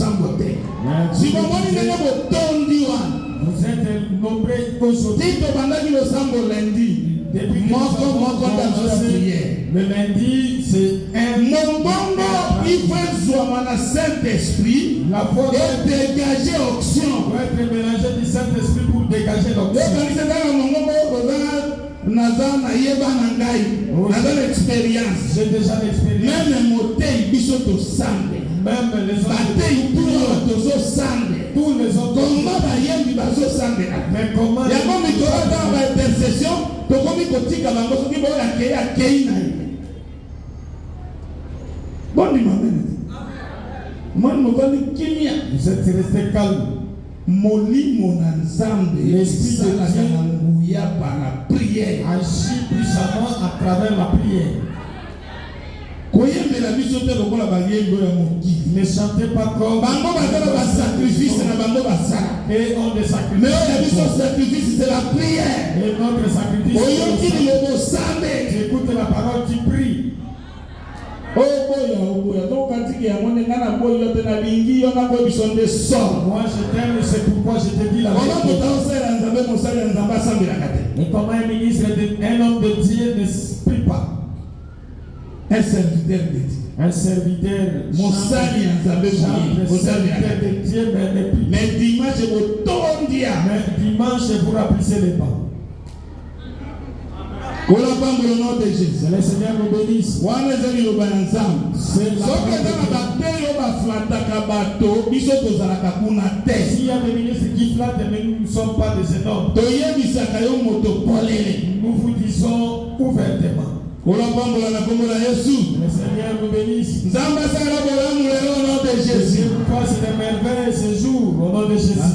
bosambote. Si vous voulez botondi wana. Vous êtes nombreux aujourd'hui. Si tu bandaki bosambo lundi. Depuis moko dans la prière. Le lundi, c'est un Mombongo, il faut jouer dans le Saint-Esprit et dégager l'onction. Pour être mélangé du Saint-Esprit pour dégager l'onction. J'ai déjà l'expérience. Même moté bisoto sande. Même les autres. Tous les autres. Comment bayembi bazo sande? Mais comment? Ya comme tu as dans l'intercession, tu comme tu tika bango soki bo ya kei na. Bon dimanche. Moi me connais kimia. Vous êtes resté calme. Molimo na nzambe. L'esprit de Dieu par la prière. Agit puissamment à travers la prière. Ne chantez pas comme sacrifice et on des sacrifices. Mais le sacrifice c'est la prière. Et notre sacrifice tu écoutes la parole, tu pries. Moi je t'aime, c'est pourquoi je te dis la vérité. Et comment un ministre, un homme de Dieu ne prie pas? Un serviteur de Dieu. Un serviteur. Mon serviteur de Dieu, mais dimanche, mais dimanche, vous remplissez les pas. Au nom de Jésus. Le Seigneur nous bénisse. S'il y a des ministres qui flattent, mais nous ne sommes pas des énormes. Nous vous disons ouvertement. Le Seigneur nous bénisse. Au nom de Jésus. Vous fasse des merveilles ce jour. Au nom de Jésus.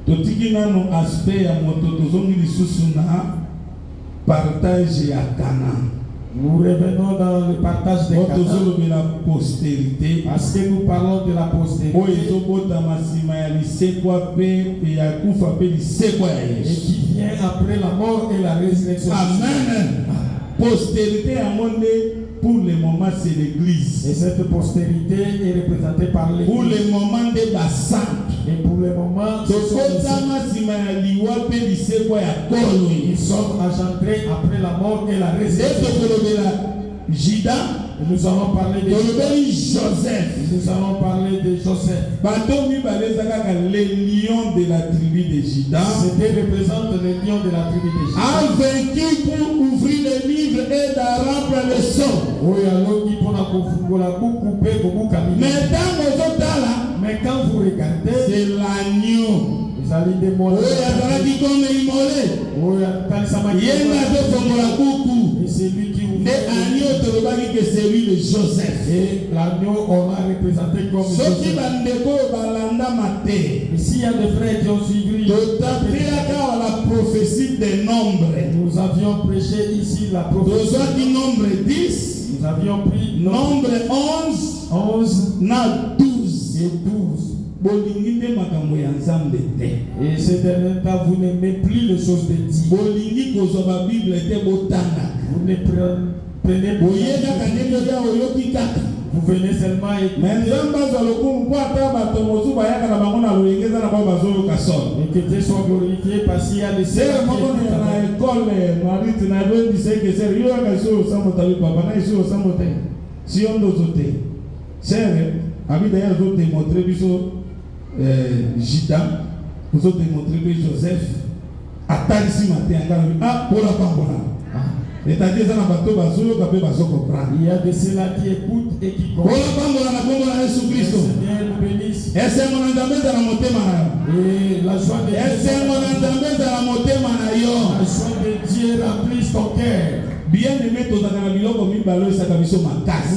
Totiki nano aspect ya moto tozongi lisusu na partage ya Kana. Nous revenons dans le partage de Kana. La postérité. Parce que nous parlons de la postérité. Et qui vient après la mort et la résurrection. Amen. Postérité à monde pour le moment c'est l'église. Et cette postérité est représentée par l'église. Pour le moment des bassins. Et pour le moment, ils sont engendrés après la mort et la résurrection. Jida, nous allons parler de Joseph. Nous allons parler de Joseph. Les lions de la tribu de Jida. C'était représente les lions de la tribu de Jida. A vaincu pour ouvrir le livre et d'arranger le son. Mais quand vous regardez, c'est l'agneau. Vous allez demander. Et c'est lui qui ouvre. C'est lui de Joseph. Et l'agneau, on l'a représenté comme Joseph. Et s'il y a des frères qui ont suivi la prophétie des nombres. Nous avions prêché ici la prophétie. Nombre 10. Nous avions pris nombre 11. 12 et 12. Et ces derniers temps, vous n'aimez plus les choses de Dieu. Vous ne prenez pas. Vous venez seulement et que Dieu soit glorifié parce qu'il y a des sœurs Jida, vous avez démontré que Joseph a ici matin. Pour la femme. C'est-à-dire il y a de ceux-là qui écoutent et qui comprennent. Et la joie de Dieu remplisse ton cœur. Bien aimé, nous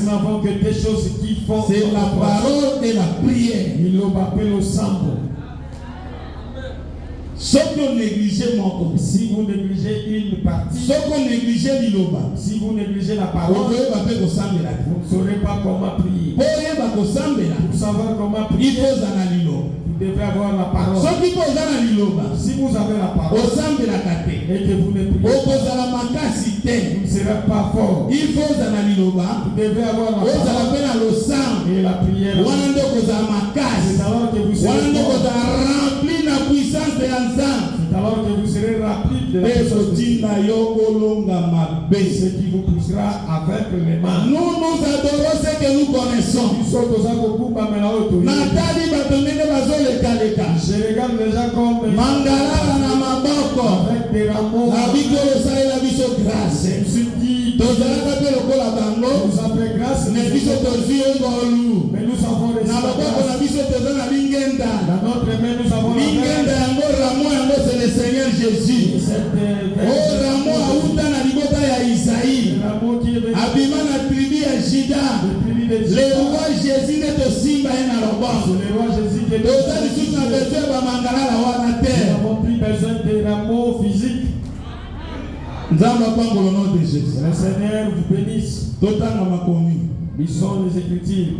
n'avons que des choses qui font. C'est la parole et la prière. Il l'appelle au sambo. Si vous négligez si vous négligez une partie, si vous négligez la parole, vous ne saurez pas comment prier. Pour savoir comment il prier, faut analylo. vous devez avoir la parole. Ce qui pose analylo, Si vous avez la parole au sein de la kate, et que vous ne priez pas, opose à la macacité, vous ne serez pas fort. il faut analylo. Vous devez avoir la Vous parole allez faire le sang. et la prière. Wanande koza makasi. C'est alors que vous serez Wanande fort. koza rempli la puissance de l'ensemble. C'est alors que vous serez rapide de la puissance de Dieu. Ce qui vous poussera à vaincre les mains. Nous adorons ce que nous connaissons. Je regarde les gens comme Mangala na maboko. avec des rameaux. Abiko osale la biso grâce. Je me suis dit, Tozalaka pe lokola bango. nous avons fait grâce, Mais biso tozwi ngolu. mais nous avons reçu Na la maboko na grâce. biso toza na lingenda. Dans notre main, nous avons la Lingenda grâce. yango ramo yango c'est le Seigneur Jésus. Cette Oh ramo auta na libota ya Isaïe. rameau qui est venu Abima na tribu ya Juda. depuis Le roi Jésus n'est au simba et na loboko. le roi Jésus qui est venu. Toza lisusu na besoin ba mangala la wana Nous terre. n'avons plus besoin de rameaux physiques. Nzambe apangolo nom de Jésus. Le Seigneur vous bénisse. Totanga makomi. Lisons les Écritures.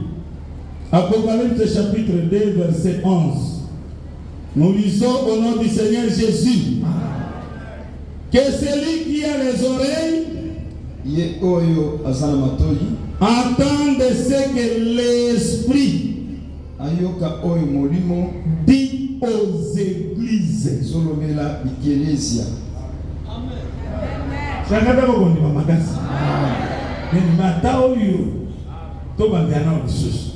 Apocalypse chapitre 2 verset 11. Nous lisons au nom du Seigneur Jésus. Que celui qui a les oreilles Ye oyo azana matoi entende ce que l'Esprit ayoka oyo molimo dit aux églises. zolobela bikelesia. Shakata kokondima makasi. Nini mata oyo to bandiana lisusu.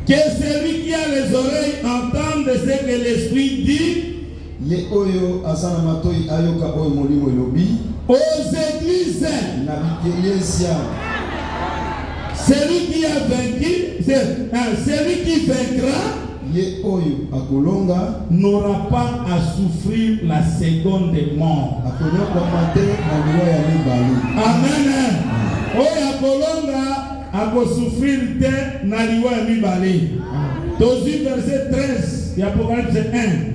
Que celui qui a les oreilles entende ce que l'Esprit dit Ye oyo azana matoi ayoka oyo molimo elobi aux églises. na bikelesia. Celui qui a vaincu, celui qui vaincra Ye oyo akolonga n'aura pas à souffrir la seconde mort. akonyokama te na liwa ya mibale. Amen. Oyo akolonga akosouffrir te na liwa ya mibale. Tozwi verset 13 ya Apocalypse 1.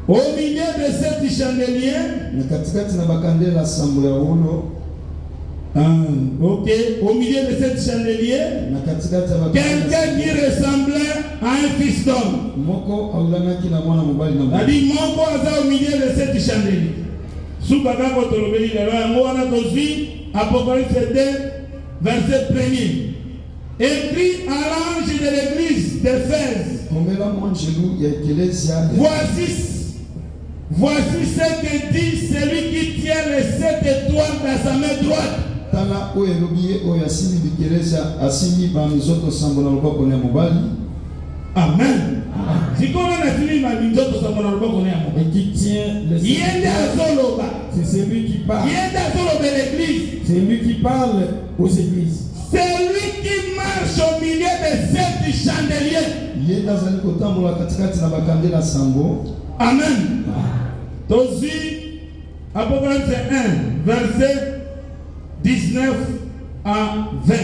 Au milieu de sept chandeliers, Na katikati na bakandela sambo ya wolo, ok, au milieu de sept chandeliers, na katikati ya quelqu'un qui ressemblait à un fiston. moko aulanaki na mwana mobali na mobali. C'est-à-dire, moko aza au milieu de sept chandeliers. Soubaka kotolobeli lelo yango wana tozwi Apocalypse 2 verset 1er. Écrit à l'ange de l'église d'Éphèse. Komela mwanjelu ya ekelesia. Voici ce que dit celui qui tient les 7 étoiles dans sa main droite. Tala oyo elobi ye oyo asimbi bikelesia asimbi bamizoto sambo na loboko na mobali. Amen. Sikona na fili ma minzoto sambo na loboko na mobali. Et qui tient les Yende azoloba. c'est celui qui parle. Yende azoloba l'église. C'est lui qui parle aux églises. C'est lui qui marche au milieu de 7 chandeliers. Ye azali kotambola katikati na bakandela sambo. Amen. Tozwi Apocalypse 1 verset 19 à 20.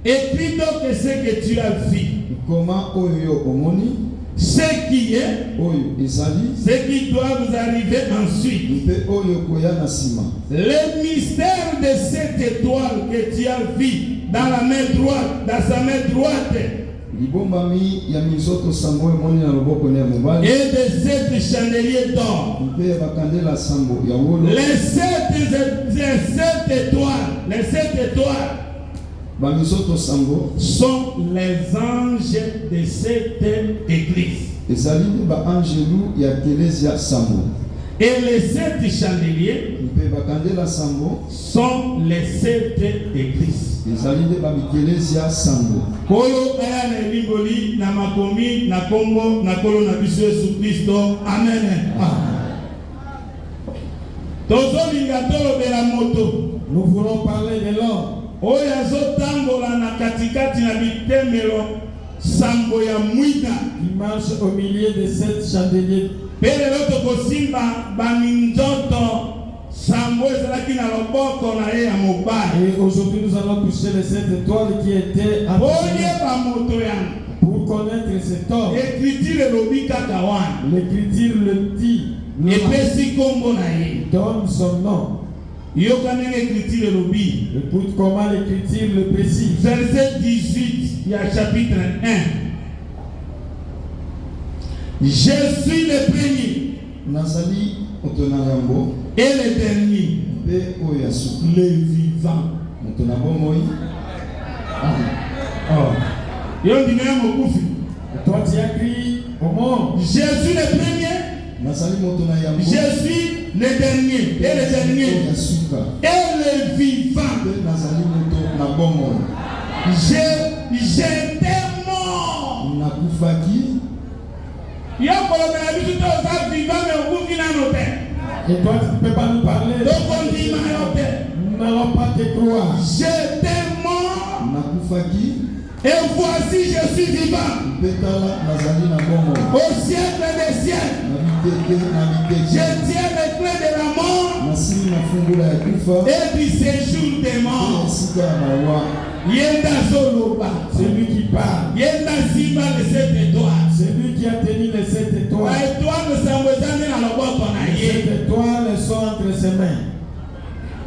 Écris donc ce que tu as vu. Koma oyo yo omoni Ce qui est, oyo ezali ce qui doit vous arriver ensuite. mpe oyo koya na sima. Le mystère de cette étoile que tu as vu dans la main droite, dans sa main droite, Libombami ya mizoto sambo oyo emoni na loboko na mobali. et de 7 chandeliers d'or. Mpe ya bakandela sambo ya wolo. Les 7 étoiles Bamizoto sambo sont les anges de cette église. ezali nde baangelu ya ekelesia sambo. Et les 7 chandeliers Mpe bakandela sambo sont les 7 églises. ezali nde bamikelesia sambo. Kolo aya na elimboli na makomi na kombo na kolo na biso Yesu Kristo. Amen. Tozolinga tolobela moto. Nous voulons parler de l'homme. Oyo azotambola na katikati na bitemelo sambo ya mwina. Qui marche au milieu de 7 chandeliers. Pele loto kosimba baminzoto sambo ezalaki na loboko na ye ya mobali. Et aujourd'hui nous allons toucher les 7 étoiles qui étaient à Oyeba moto yango. pour connaître cet homme. Écriture elobi kaka wana. L'écriture le dit. Epesi kombo na ye. Donne son nom. Yoka ndenge écriture elobi. Écoute comment l'écriture le précise. Verset 18 il y a chapitre 1. Je suis le premier. Nazali otonayambo. Et le dernier. Pe oyasu. Le vivant. Otonabomoi. Yon dit même au koufi. Toi tu as crié au monde. Je suis le premier. Nazali motonayambo. Je suis le dernier. Et le dernier. Et le vivant. Nazali motonabomoi. J'étais mort. Nakufaki. Yo kolomela biso toza vivant mais okufi nano te. Et toi tu ne peux pas nous parler. Tokondima yo te. Nous n'allons pas te croire. J'étais mort. Nakufaki. Et voici je suis vivant. Betala nazali na bomoi. Au siècle des siècles. Je tiens les clés de la mort. Nasili na fungula ya kufa. Et du séjour des morts. Sika na wa. Yenda Zoloba. C'est lui qui parle. Yenda Ziba les 7 étoiles. C'est lui qui a tenu les 7 étoiles. La étoile de Sambozane à la boîte en Les 7 étoiles sont entre ses mains.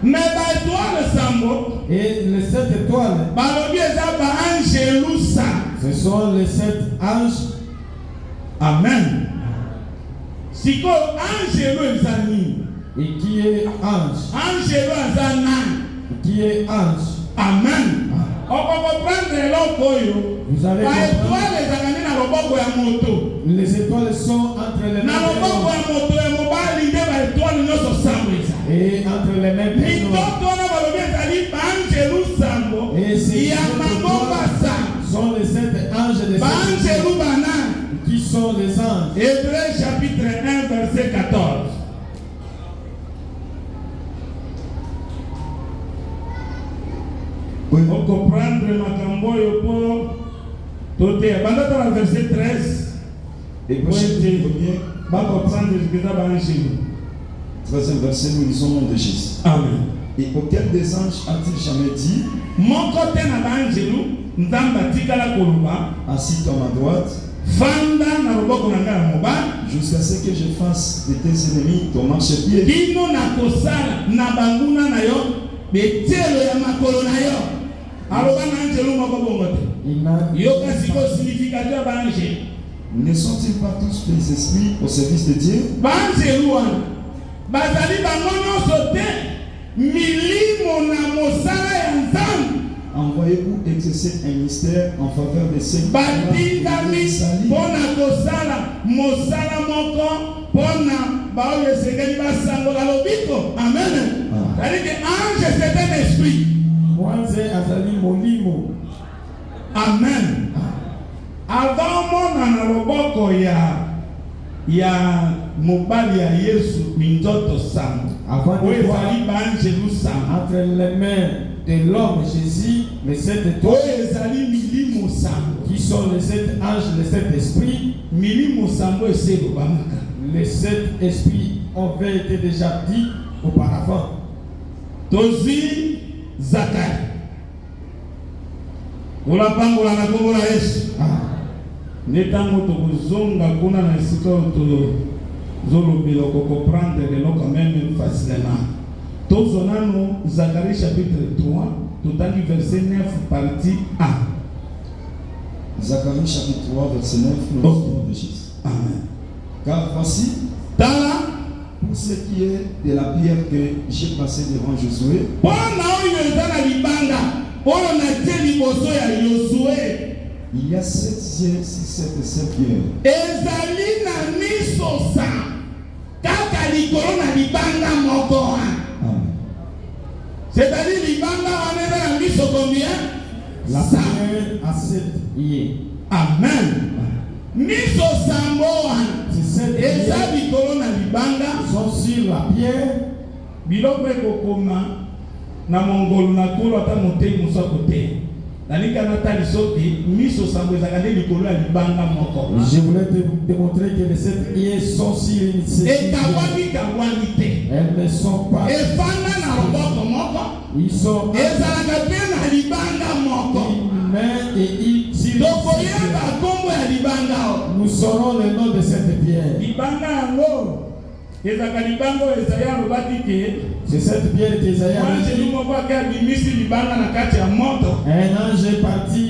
Mais la étoile de Sambo. Et les 7 étoiles. Ce sont les 7 anges. Amen. Si quoi angelo ezani. Et qui est ange? Angelo azana. Qui est ange? Amen. On va prendre l'okoyo. Vous allez comprendre. Les étoiles sont entre les mains et entre les mains de et ces sont les 7 anges de qui sont les anges. Hébreux chapitre 1 verset 14. On comprendre makambo yopo tote banda dans le verset 13 et premier va comprendre ce que ça va enchaîner. 13e verset, nous lisons le nom de Jésus. Amen. Et auquel des anges a-t-il jamais dit, mon côté na banjelu nzamba tikala koluba assis-toi à ma droite fanda na loboko na ngala moba jusqu'à ce que je fasse de tes ennemis ton marchepied. Kino na kosala na banguna na yo betelo ya makolo na yo. Aloba na angelo moko bongote. Yo kasi ko significateur ba angelo. Ne sont-ils pas tous des esprits au service de Dieu? Ba angelo wana bazali bangono sote milimo na mosala ya nzambe. Envoyez-vous exercer un mystère en faveur de ceux qui batindami pona kosala mosala moko pona baoyo esengeli basangola lobiko. Amen. C'est-à-dire que ange c'est un esprit. Mwanze azali molimo. Amen. Avant mona na loboko ya mobali ya Yesu minzoto sango. Avant de voir angelo sango. entre les mains de l'homme Jésus, les 7 étoiles milimo sango. qui sont les 7 anges, les 7 esprits. Milimo sango eselo bamaka. Les 7 esprits ont été déjà dit auparavant. Tozi Zakari. Ulapangola na kombo la Yesu. Netango tokuzonga kuna na esika to zolobela ko comprendre le lo quand même facilement. Tozonano Zacharie chapitre 3, total verset 9 partie 1. Zacharie chapitre 3 verset 9 nous lisons de Jésus. Amen. Car voici Tala pour ce qui est de la pierre que j'ai passée devant Josué. Il y a 7 yeux sur cette pierre. Ezali na misosa kaka likolo na libanga moko. C'est-à-dire libanga wana na miso combien? La pierre a 7 yeux. Amen. Miso sambo wana. Eza likolo na libanga sont sur la pierre. Biloko ekokoma na mongolo na kolo ata motei mosa kote. Nalika natali soki miso sambo ezaka nde likolo ya libanga moko. Je voulais te démontrer que les 7 yeux sont sur une pierre. Elles ne sont pas. Ils sont une main et une sur nous saurons le nom de cette pierre. C'est cette pierre qu'Esaïe a dit. Un ange est parti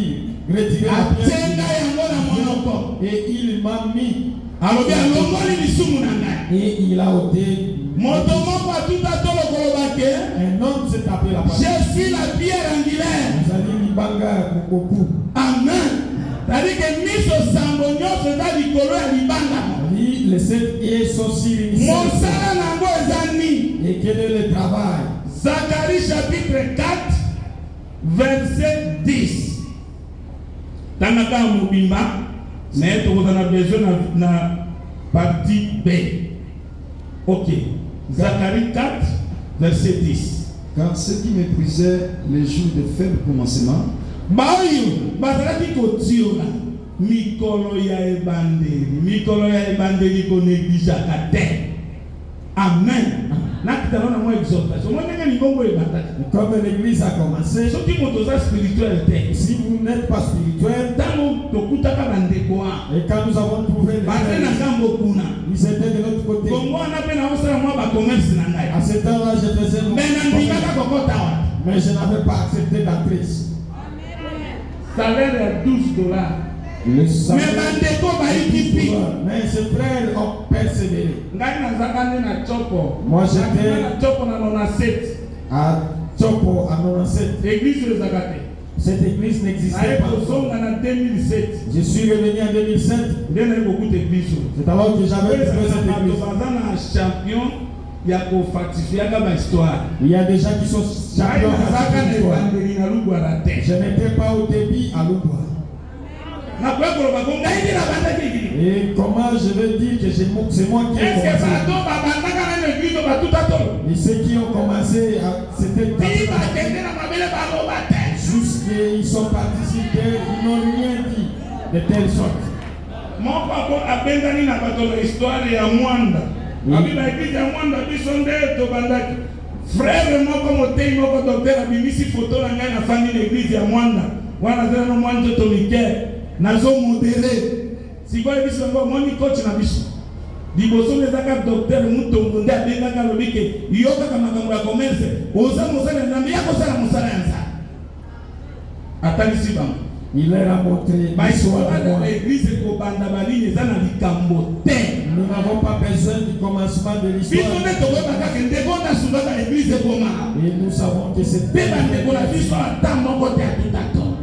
retiré la atenga pierre yango na monoko et il m'a mis alobi alongoli lisumu na ngai et il a ôté. moto moko atuta tolo koloba ke Un homme s'est tapé la parole. je suis la pierre angulaire. Azali libanga beaucoup. Amen. C'est-à-dire que miso sambo nyonso eza likolo ya libanga Les 7 et sont sur mosala nango eza nini. Et quel est le travail? Zacharie chapitre 4 verset 10. Tanaka mobimba mais tokozana besoin na partie B. Ok. Zacharie 4 verset 10. Car ceux qui méprisaient les jours de faible commencement baoyo bazalaki kotiola mikolo ya ebandeli koneglijaka te. Amen. Nakitana na mwa exhortation mo ndenge libongo ebataka. Comme l'église a commencé, soki moto oza spirituel te, si vous n'êtes pas spirituel, ntango tokutaka bandeko wa et quand nous avons trouvé baze na ngambo kuna ils étaient de l'autre côté. kongo wana mpe naosala mwa bacommerce na ngai À ce temps-là, je faisais mon me nandimaka kokota wa mais je n'avais pas accepté d'entrer. salaire ya $12. Le salaire, me bandeko bayikipi mais ses frères ont persévéré. ngai nazaka nde na chopo. Moi, j'étais na chopo na 97 à Chopo, à 97. église ezaka te. Cette église n'existait naye pas. kozonga na 2007 Je suis revenu en 2007. nde naye kokuta église oyo. C'est alors que j'avais trouvé cette bato église. baza na champion ya kofalsifiaka bahistoire. Il y a des gens qui sont champions de nazaka cette na histoire. ebandeli na lugwara te. Je n'étais pas au débit à Loubois. nakoya koloba ko ngai nde nabandaki ekili. Et comment je vais dire que c'est moi qui ai eske commencé? bato babandaka na église batuta tolo Et ceux qui ont commencé, c'était ti bakende na mabele baloba te. jusqu'ils sont participés, ils n'ont rien dit de telle sorte. moko ako abengani na bato na histoire ya mwanda abi na église ya mwanda biso nde tobandaki. frère moko motei moko docteur abimisi foto na ngai nafandi na église ya mwanda wana zela no mwa nzoto mike nazomodere sikoyo biso yango omoni coach na biso liboso ezaka docteur mutombo nde abengaka alobi ke yo kaka makambo ya commerce oza mosala ya nzambe ya kosala mosala ya nzambe atalisi bango. Il leur a montré l'histoire de moi. Nous n'avons pas besoin du commencement de l'histoire. Et nous savons que c'est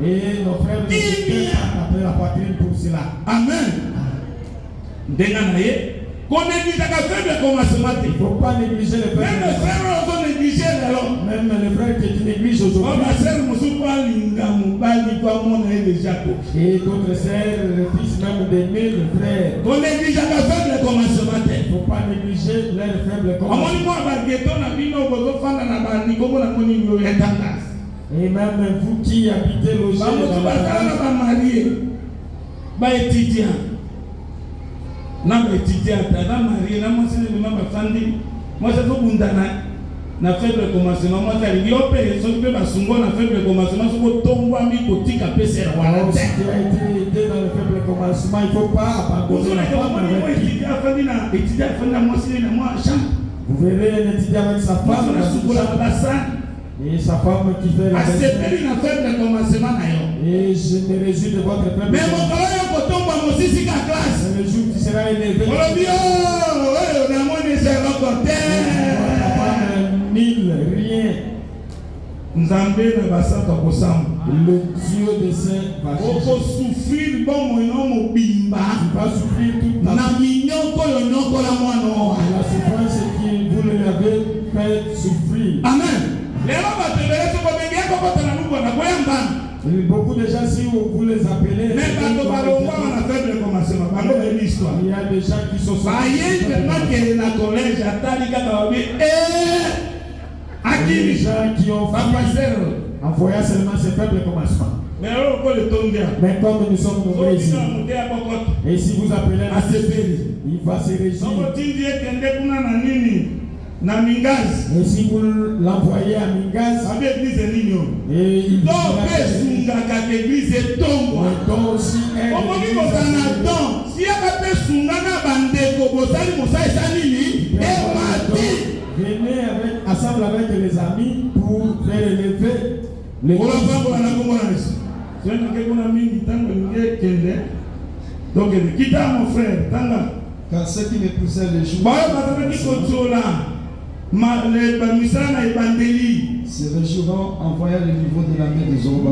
et nos frères ne sont pas après la poitrine pour cela. Amen. Il ne faut pas négliger les frères. Même les frères que tu négliges aujourd'hui. Et d'autres sœurs, le fils même d'aimer le frère. Il ne faut pas négliger les faibles commentaires. Et même vous qui habitez logés dans na étudiante na marié na moi c'est le même famille moi c'est tout bundana na faible commencement moi ça lui opéré so pe basungo na faible commencement so tongwa mi kotika pesa wala qui a été aidé dans le faible commencement il faut pas abandonner la femme avec qui étudiant na moi c'est na moi chambre vous verrez un étudiant avec sa femme et sa femme qui fait la et je me réjouis de votre faible commencement. Le jour qui sera élevé, mille, rien. Le Dieu des saints va souffrir. Il va souffrir toute la souffrance qui vous l'avez fait souffrir. Amen. Beaucoup de gens, si vous les appelez, il y a des gens qui sont des gens qui ont en voyant seulement ces faibles commencements. Mais comme nous sommes nombreux ici, et si vous appelez il va se réjouir. Et si vous l'envoyez à Mingaz, et il va aussi venez ensemble avec les amis pour faire élever les C'est un peu comme un mini tango, donc, quitte mon frère, tanga. Car ceux qui méprisaient les jours se réjouiront en voyant le niveau de la main des hommes.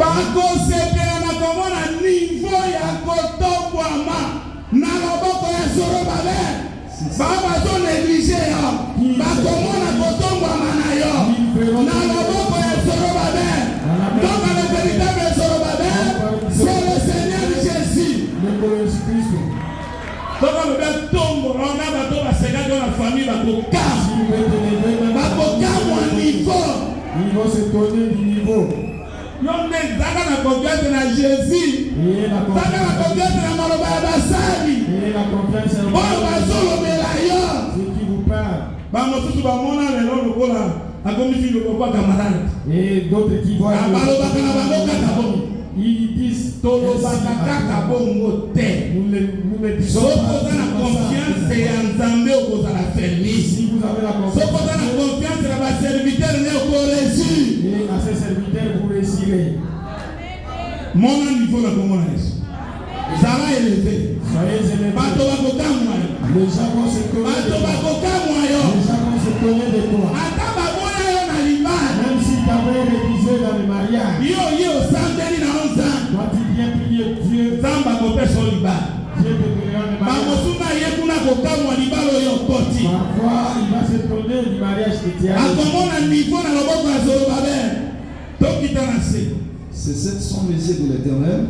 Donc on va tomber, on a dans la famille, ils vont se donner du niveau. Ils ont la confiance dans Jésus. La confiance dans Malobasari. La confiance en ce qui vous parle. Et d'autres qui voient ils disent nous ne disons pas confiance en Zambé au si vous avez la confiance dans la serviteur et à ces serviteurs vous réussirez. Mon niveau la communauté. Ça va élever. Soyez élevés. Les gens vont se connaître. Les gens vont se connaître de toi. Même si tu avais révisé dans le mariage. Toi tu viens prier Dieu. Dieu te donnera le mariage. Parfois il va se donner du mariage que tu as. Ces sept sont les yeux de l'Éternel.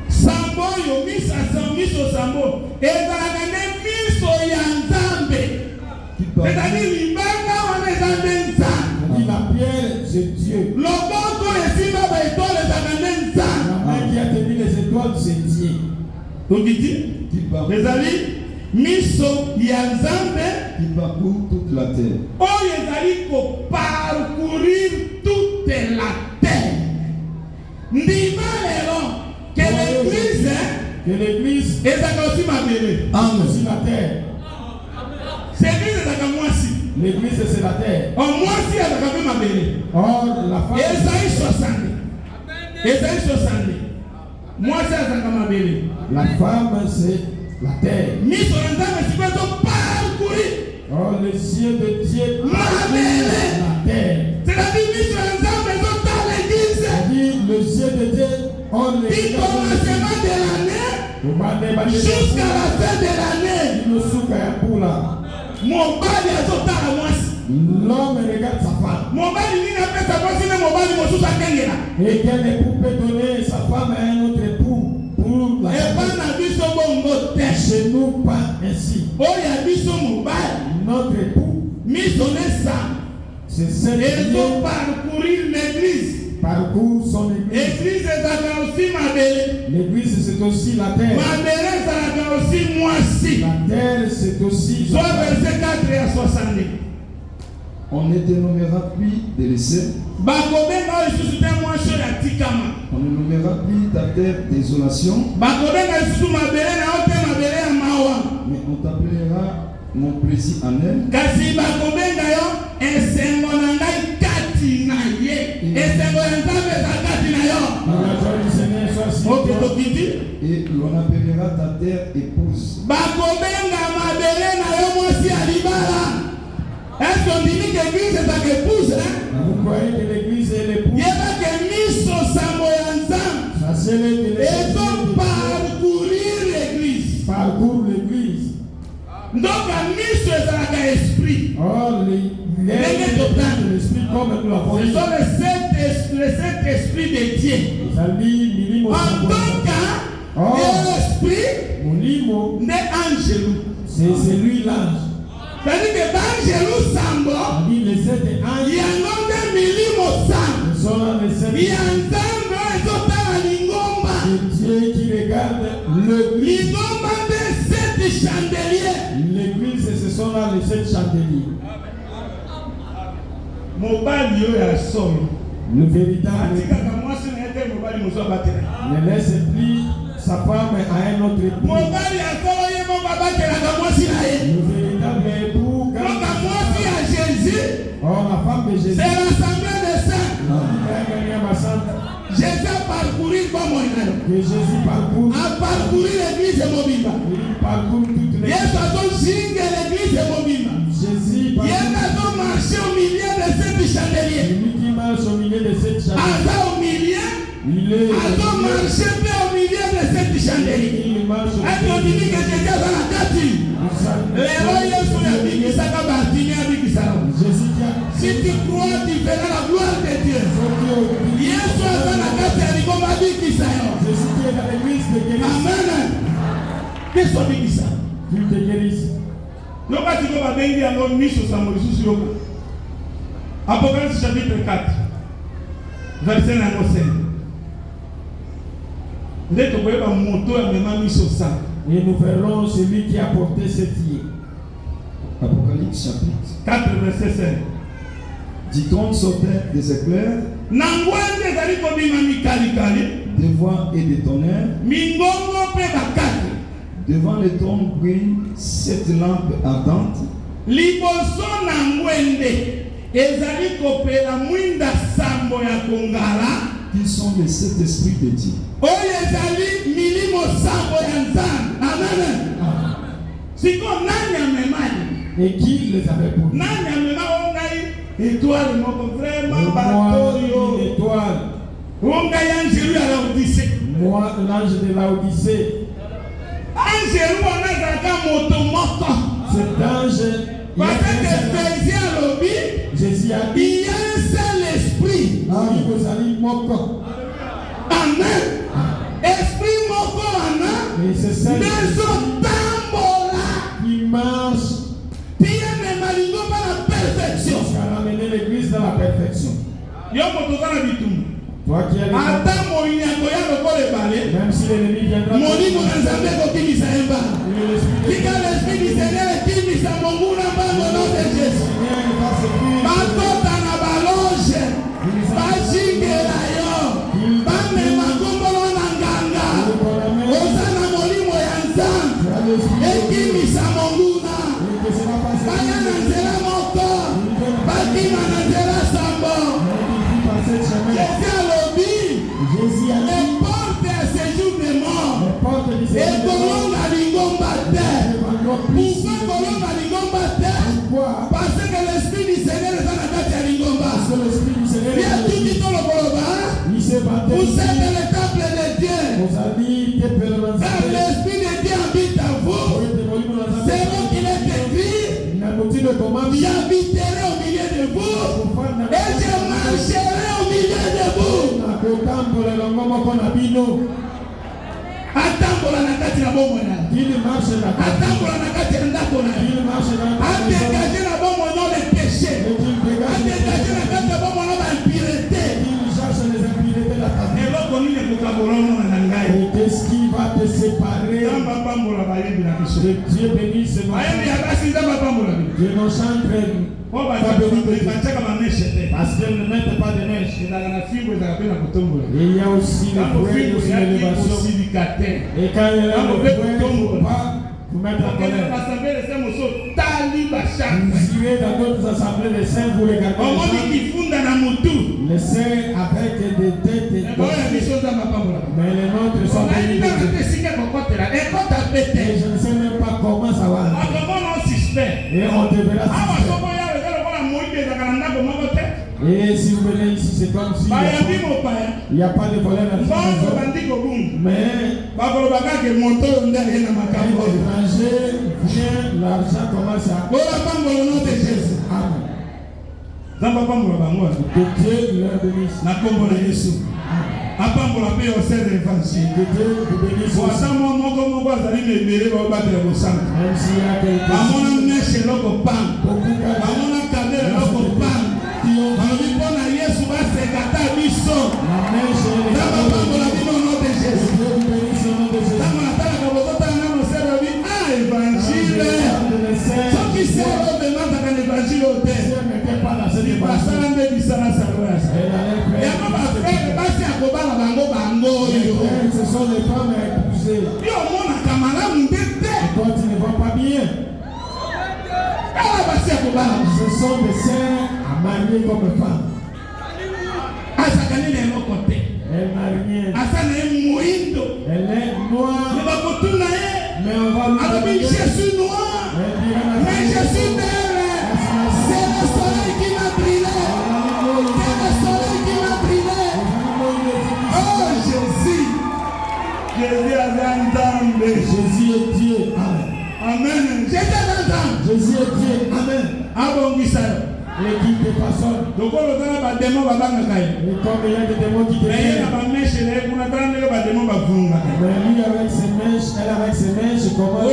Sambo yo misa miso sambo ezalaka miso ya Nzambe. C'est-à-dire libanga wana ezambe Nzambe. La pierre c'est Dieu. Loboko esimba ba étoile ezalaka Nzambe. La main qui a tenu les étoiles c'est Dieu. Donc il dit les amis miso ya Nzambe qui parcourt toute la terre. Oh ezali ko parcourir toute la terre. Ndima lelo que l'église est aussi ma bébé. Amen. La terre. C'est l'église est moi aussi. L'église c'est la terre. Oh moi aussi elle a ma bébé. Or la femme. Esaïe 60. Esaïe 60. Moi c'est ma bébé. La femme c'est la terre. Mis sur un temps mais tu peux parcourir. Or les yeux de Dieu ma bébé. La terre. C'est-à-dire mis sur un temps mais dans l'église. C'est-à-dire les yeux de Dieu. Du commencement de l'année jusqu'à la fin de l'année, mon bali a sauté à moi. L'homme regarde sa femme. Mon bali n'a pas sa femme, sinon mon bali me sous et quel époux peut donner sa femme à un autre époux pour la famille. Chez nous, pas ainsi. Oh, il y a mis son mobile. Notre époux, mis son sang. C'est celle qui vont parcourir l'église. Parcours son église. L'église est aussi ma belle. L'église c'est aussi la terre. Ma belle c'est aussi moi aussi. La terre c'est aussi. Soit verset 4 et 60. On ne dénommera plus des laissés. On ne nommera plus ta terre désolation. Mais on t'appellera mon plaisir en elle. Et l'on appellera ta terre épouse. Est-ce qu'on dit que l'église est ta épouse? Vous croyez que l'église est l'épouse? Il y a que mis au ensemble. Et donc parcourir l'église. Parcours l'église. Donc à mis c'est l'esprit. Oh, l'esprit comme nous l'avons dit. Ce sont les sept esprits de Dieu. En tant qu'esprit n'est angelou. C'est lui l'ange. C'est-à-dire que l'angélou sambo, il y a un nombre de millimètres sam. Il y a un temps de Dieu qui regarde le lingomba de 7 chandeliers. L'église, ce sont là les 7 chandeliers. Le véritable. Ne laisse plus sa femme à un autre époux. Le véritable époux. Jésus. Oh, la femme de Jésus. C'est l'assemblée des saints. Jésus parcourir comme moi. Que Jésus parcourt. À parcourir l'église mobile. Il parcourt toute l'église. Jésus a l'église mobile. Jésus parcourt. Il a marché au milieu de cette chandelier. Celui qui marche au milieu de cette chandelier. Au milieu. Il est. marché au milieu de cette chandelier. Il marche au Et on dit que Jésus a la carte. Les royaumes sont les big ça va bâtir avec ça. Si tu crois, tu verras la gloire de Dieu. Yesu a la carte et il va dire ça. Jésus qui est dans l'église de guérison. Amen. Qu'est-ce qu'on dit ça? Qu'il te guérisse. Donc, tu vas bénir à l'homme mis sur sa maurice. Apocalypse chapitre 4, verset 9. Vous êtes au bout d'un moto à même mis sur ça. Et nous verrons celui qui a porté cette île. Apocalypse chapitre 4, verset 5. Du trône sortaient des éclairs, des voix et des tonnerres. Devant le trône brille 7 lampes ardentes. Liboso na ngwende ezali kopela mwinda sambo ya kongala Qui sont les 7 esprits de Dieu. oyo ezali milimo sambo ya nzambe. Amen. Siko nani amemani? Et qui les avait pour Nani amema ongai étoile moko vraiment batoyo étoile. ongai anjelu ya Laodicée. Moi, l'ange de Laodicée. Anjelu wana ezalaka moto moko. Cet ange, il Jésus a dit, il y a un seul esprit. Moko. Amen. Esprit moko ana. Et c'est ça qui marche. Pierre ne malingo pas la perfection. Qui a ramené l'église dans la perfection. Toi qui as même si l'ennemi viendra, l'esprit du Seigneur qui mis à mon goût là-bas au nom de Jésus. Bakota na baloge, bajingela yo, bamema kombolo na nganga, ozana molimo ya nzambe, ekimisa monguna, baya na nzela moko, bakima na nzela sambo. Jésus a les portes à ce jour de mort, et kolonga lingomba te. Pourquoi kolonga lingomba te? Parce que l'esprit du Seigneur est dans la tête à lingomba. Il y a tout dit dans le koloba. Vous êtes le temple de Dieu. Quand l'esprit de Dieu habite en vous, c'est là qu'il est écrit, j'habiterai au milieu de vous et je marcherai au milieu de vous. Atambola na kati na bomo na. Atambola na kati na ndako na. Adégagé na bomo na le péché. Adégagé na kati na bomo na ba impureté. Et l'autre nous ne collaborons na ngai. Qu'est-ce qui va te séparer? Dieu bénisse ce nom. Dieu nous chante. Parce qu'elle ne mettent pas de neige. Il y a aussi le poids de l'élévation. Et quand il y a le poids, pas vous mettre en colère. Vous irez dans d'autres assemblées, les saints vous regardez. Les saints avec des têtes et mais les nôtres sont bénis. Et je ne sais même pas comment ça va. Et on te verra. Et si vous venez ici, c'est comme si il n'y a pas de voleur dans cette maison. Mais l'étranger vient, l'argent commence à... Amen. Que Dieu leur bénisse. apambola pe au sein de l'évangile. Wasamo moko moko azali mebele ba battre ko sanga. Amona meshe loko pang. Amona kadere loko pang. Ami pona Yesu ba se kata biso. Na apambola bino no de Jésus. Tama tala ka botota na no sero bi évangile. Soki sero de mata ka évangile o te. Ni pasala nde bisana salwa. Ya mama frère basi akobala bango bango yo. Ce sont les femmes épousées. Yo mona kamala mundete. Quand tu ne vas pas bien. Kala basi akobala. Ce sont des saints à marier comme femmes. Asakani le mokote. Elle n'a rien. Elle est noire. Mais on va lui demander. Je suis noir. Mais je suis belle. C'est le soleil qui m'a brûlé. C'est le soleil qui m'a brûlé. Oh Jésus. Jésus avait entendu. Jésus est Dieu. Amen. Amen. Jésus est entendu. Jésus est Dieu. Amen. Et qui te façonne. Donc on le donne à démon va bangakai. Et comme il y a des démons qui te Mais il y a pas mèche là pour attendre que les démons va vunga. Mais lui avec ses mèches, elle avec ses mèches, comment? Au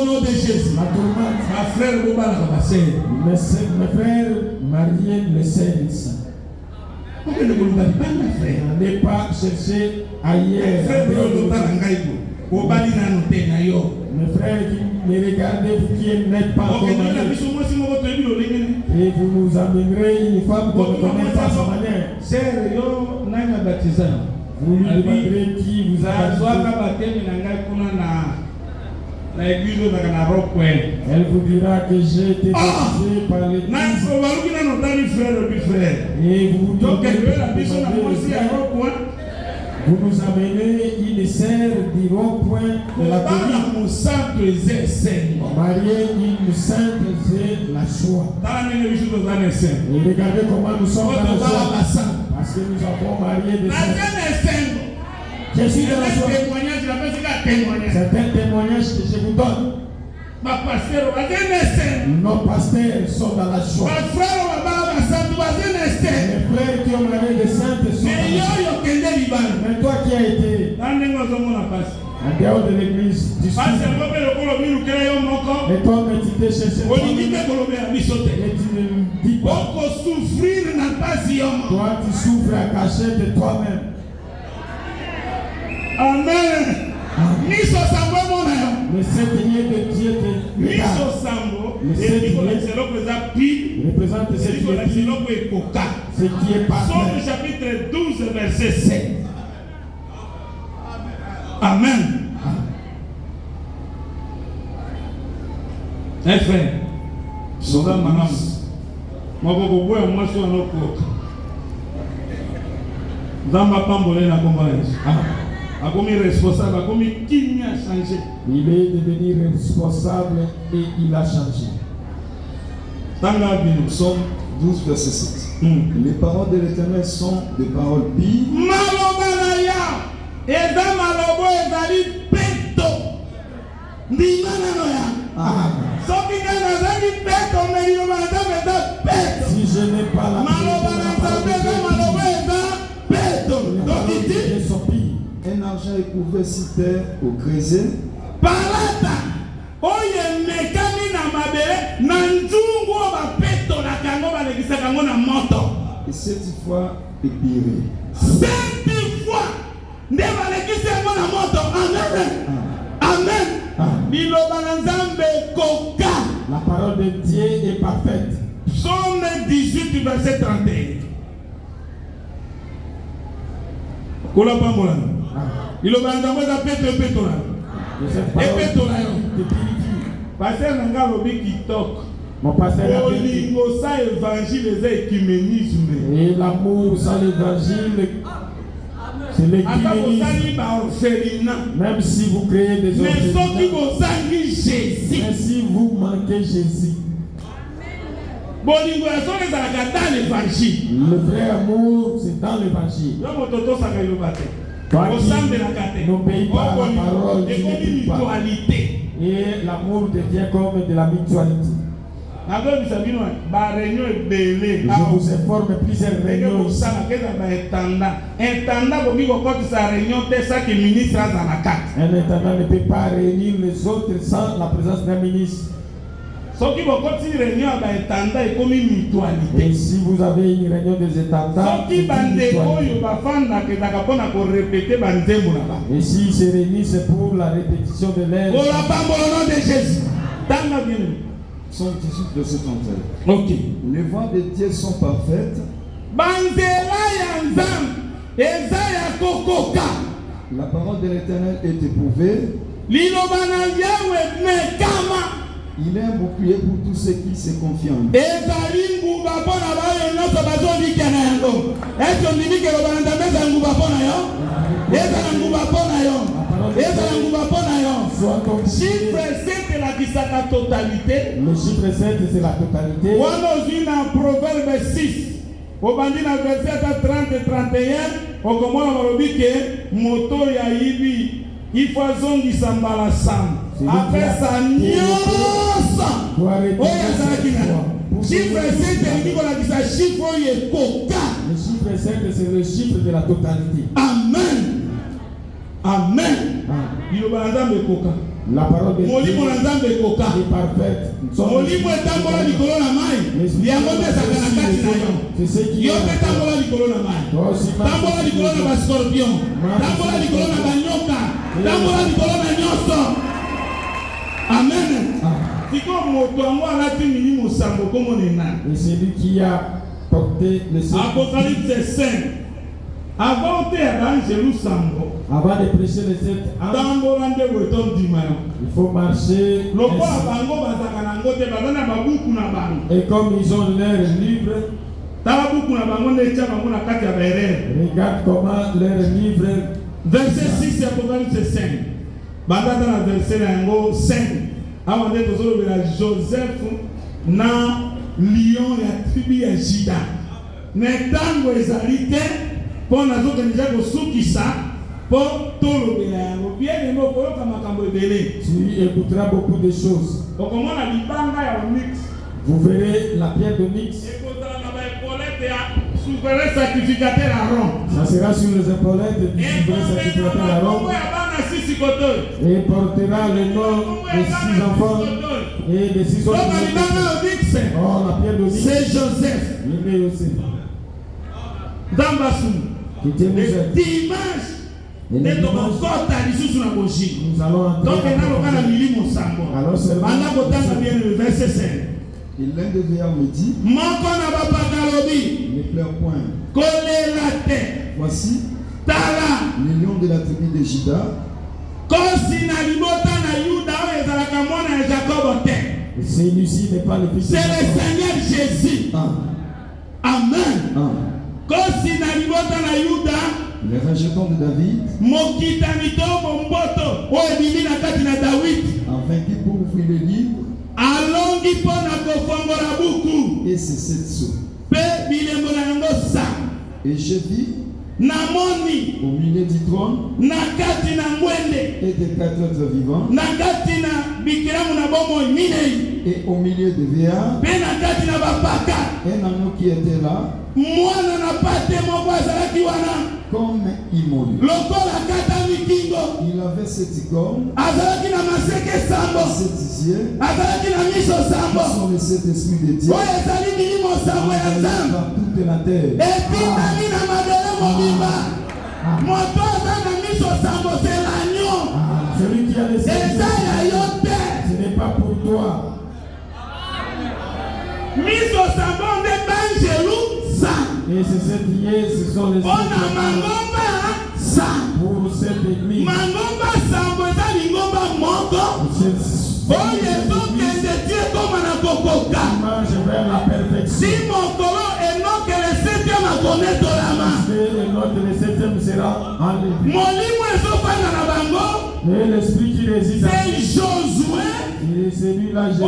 nom de Jésus. Ma tourmente. Ma frère vous parle à ma sœur. Mes frères mariés le Saint. Pourquoi ne vous parlez pas ma frère? N'allez pas chercher ailleurs. Frère vous le parle à Ngaïbo. Au bali na noté na yo. Mes frères qui me regardez, vous qui n'êtes pas comme moi. Et vous nous amènerez une femme qu'on ne connaît pas sa manière. Vous lui demanderez qui vous a baptisé. Elle vous dira que j'ai été baptisé par l'Église. Et vous vous nous amenez une sœur du rond-point de la Béni. Mariée une sainte, c'est la joie. Et regardez comment nous sommes dans la joie. Parce que nous avons marié des saints. Je suis dans la joie. C'est un témoignage que je vous donne. Nos pasteurs sont dans la joie. Les frères qui ont marié des saintes sont dans la joie. Mais toi qui as été en dehors de l'église, tu suis. Et toi, mais tu t'es cherché. Et tu ne dis pas. Toi, tu souffres à cachette de toi-même. Amen. Le septième de Dieu te regarde. Le septième représente ce qui est parfait. Somme chapitre 12, verset 7. Amen. Un frère. Souvent, maman. Moi, je vais moi sur un autre. Dans ma pambolée, la convalescence. A commis responsable, a commis qui a changé. Il est devenu responsable et il a changé. Psaume 12, verset 7. Les paroles de l'Éternel sont des paroles pires. Malobanaya, Eda Malobo Ezali Peto. Ndimana Si je n'ai pas la un argent éprouvé si terre au creuset. Palata oye mekani na mabele na nzungu ba peto na kango ba lekisa kango na moto. Et cette fois épiré. Cette fois nde ba lekisa kango na moto. Amen. Amen. Biloba na Nzambe koka. La parole de Dieu est parfaite. Psaume 18 verset 31. Kola pambola. Il a besoin de péter là. Et péter là. Pasteur Nanga Lobi qui toque. Mon pasteur a dit. Ça évangile les écuménisme. Et l'amour sans l'évangile, c'est l'écuménisme. Même si vous créez des orphelinats. Mais si vous manquez Jésus. Le vrai amour, c'est dans l'évangile. Toi qui n'obéis pas à la parole, tu n'écoutes pas. Et l'amour devient comme de la mutualité. Je vous informe plusieurs réunions. Un intendant ne peut pas réunir les autres sans la présence d'un ministre. Et si vous avez une réunion des intendants, et s'ils se réunissent, c'est pour la répétition de l'air. Psaume 18, verset 31. Ok. Les voies de Dieu sont parfaites. La parole de l'Éternel est éprouvée. Il est un bouclier pour tous ceux qui se confient en lui. Chiffre 7 c'est la totalité. Le chiffre 7 c'est la totalité. Dans Proverbe 6, au bandit dans verset 30 et 31, au comment on dit que moto ya ibi, il faut zongisa mbala sam. Après ça, nyosa. Chiffre 7 c'est chiffre coca. Le chiffre 7 c'est le chiffre de la totalité. Amen. Amen. Il va entendre coca. La parole de Dieu est parfaite. Amen. Et c'est lui qui a porté le Seigneur. Apocalypse 5. Avant de prêcher les 7 il faut marcher. Et comme ils ont leur livre, regarde comment leur livre. Verset 6 Apocalypse 5. Bandana verset 5. Avant de Joseph na lion ya tribu ya Juda. Netango ezalite pour nous organiser au soukisa pour tout le bénéfice. Bien les mots pour le makambo belé. Tu écouteras beaucoup de choses. Donc comment la libanga ya mix. Vous verrez la pierre de mix. Souverain sacrificateur Aaron. Ça sera sur les épaulettes du souverain sacrificateur Aaron. Et portera le nom des 6 enfants et des 6 autres. Oh, la pierre de mix. C'est Joseph. Il est aussi. Dambassou. Le dimanche, nous allons et l'un des veilleurs me dit, ne pleure point. Voici les lions de la tribu de Juda. Celui-ci n'est pas le fils de c'est le Seigneur Jésus. Amen. Les rejetons de David, afin qu'il pour ouvrir le livre et ses 7 sceaux. Et je vis au milieu du trône et des 4 êtres vivants et au milieu des veillards un anneau qui était là comme immolé. Il avait 7 cornes, 7 yeux, qui sont les 7 esprits de Dieu envoyés par toute la terre. Celui qui a les 7 ce n'est pas pour toi. Et ces 7 yeux, ce sont les 7 pour cette église. Vers la perfection. Le 7e sera enlevé. Et l'esprit qui réside c'est celui-là Jésus.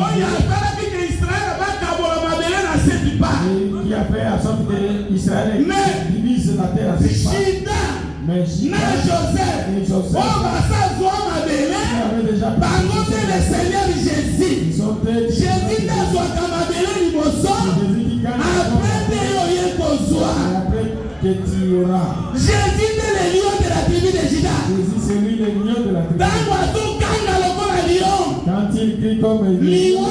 Et qui a fait à sorte que Israël divise la terre à 7 parts. Mais Joseph avait déjà le Seigneur Jésus. Ils sont Jésus après que tu auras. Jésus est le lion de la tribu de Juda. Jésus c'est lui le lion de la tribu. Quand il crie comme un lion,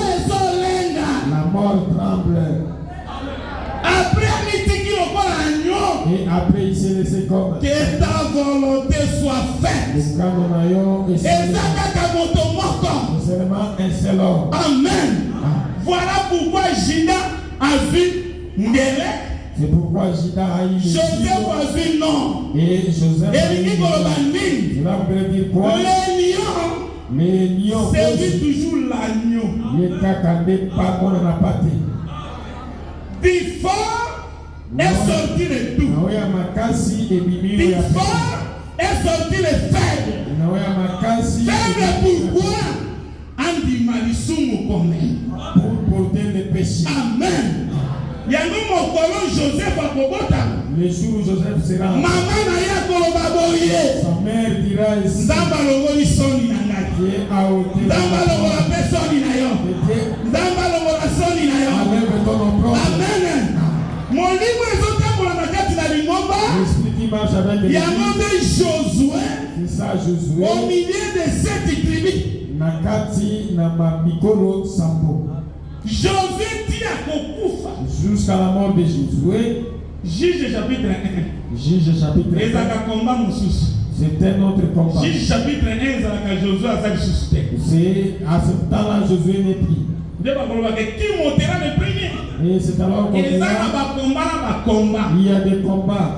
la mort tremble. Et après il s'est laissé comme. Que ta volonté soit faite. Et seulement un seul homme. Amen. Voilà pourquoi Juda a vu Ngele. C'est pourquoi Juda a eu Joseph a vu non. Et Joseph a eu non. Cela veut dire quoi? Les lions Servir toujours l'agneau. Du fort est sorti le tout. Du fort est sorti le faible. Faible pourquoi? Pour porter les péchés. Amen. Yango mokolo Joseph akobota. Le jour où Joseph sera. Maman na ya koloba boye. Sa mère dira ici. Nzamba longoli soni na ngai. Nzamba longola pe soni na yo. Nzamba longola soni na yo. Amen. Molimo ezotambola na kati na lingomba. Yango nde Josué. C'est ça Josué. Au milieu de 7 tribus. Nakati na mamikolo sambo. Josué dit à Kokufa. Jusqu'à la mort de Josué. Juge chapitre 1. Juge chapitre 1. C'est un autre combat. Juge chapitre 1, Josué a suscité. C'est à ce temps-là Josué n'est plus. Qui montera le premier? Et c'est alors qu'on il y a des combats.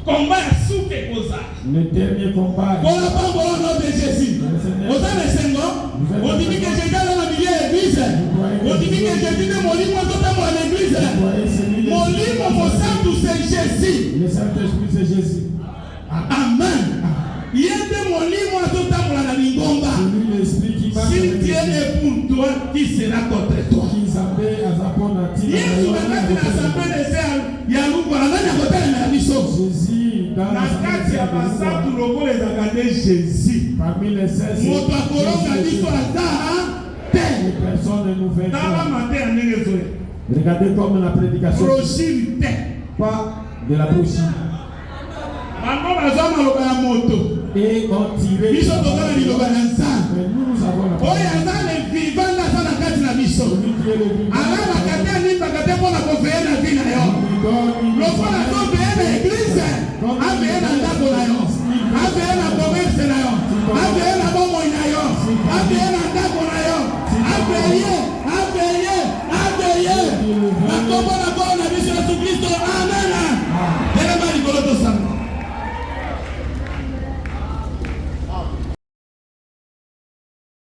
Combat à souke koza. Le dernier combat. Voilà pas au nom de Jésus. Vous avez 5 ans. On dit que Jésus dans la milieu de l'église. On dit que Jésus est mon livre totalement à l'église. Mon livre, mon sang, tout c'est Jésus. Le Saint-Esprit c'est Jésus. Amen. Il y a de mon livre totalement à la lingomba. Si Dieu est pour toi, qui sera contre toi? Jésus parmi les 16 personnes ne nous verront. Regardez comme la prédication pas de la brochure. Et on tirait